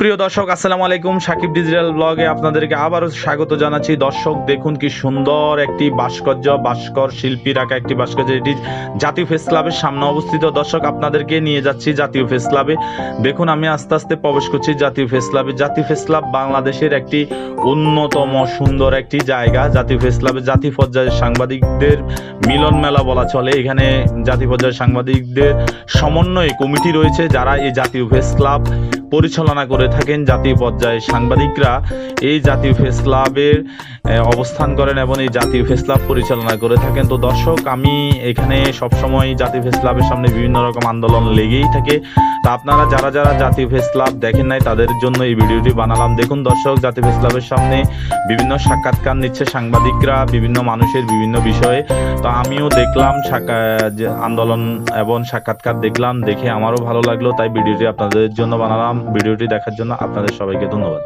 প্রিয় দর্শক, আসসালামু আলাইকুম। সাকিব ডিজিটাল ব্লগে আপনাদেরকে আবারও স্বাগত জানাচ্ছি। দর্শক দেখুন কি সুন্দর একটি ভাস্কর শিল্পীর আঁকা একটি ভাস্কর্য। এটি জাতীয় প্রেস ক্লাবের সামনে অবস্থিত। দর্শক, আপনাদেরকে নিয়ে যাচ্ছি জাতীয় প্রেস ক্লাবে। দেখুন, আমি আস্তে আস্তে প্রবেশ করছি জাতীয় প্রেস ক্লাবে। জাতীয় প্রেস ক্লাব বাংলাদেশের একটি অন্যতম সুন্দর একটি জায়গা। জাতীয় প্রেস ক্লাবে জাতীয় পর্যায়ের সাংবাদিকদের মিলন মেলা বলা চলে। এখানে জাতীয় পর্যায়ের সাংবাদিকদের সমন্বয়ে কমিটি রয়েছে, যারা এই জাতীয় প্রেস ক্লাব পরিচালনা করে থাকেন। জাতীয় পর্যায়ে সাংবাদিকরা এই জাতীয় প্রেস ক্লাবের অবস্থান করেন এবং এই জাতীয় প্রেস ক্লাব পরিচালনা করে থাকেন। তো দর্শক, আমি এখানে সবসময় জাতীয় প্রেস ক্লাবের সামনে বিভিন্ন রকম আন্দোলন লেগেই থাকে। তা আপনারা যারা যারা জাতীয় প্রেস ক্লাব দেখেন নাই, তাদের জন্য এই ভিডিওটি বানালাম। দেখুন দর্শক, জাতীয় প্রেস ক্লাবের সামনে বিভিন্ন সাক্ষাৎকার নিচ্ছে সাংবাদিকরা বিভিন্ন মানুষের বিভিন্ন বিষয়ে। তো আমিও দেখলাম আন্দোলন এবং সাক্ষাৎকার দেখলাম, দেখে আমারও ভালো লাগলো, তাই ভিডিওটি আপনাদের জন্য বানালাম। ভিডিওটি দেখার জন্য আপনাদের সবাইকে ধন্যবাদ।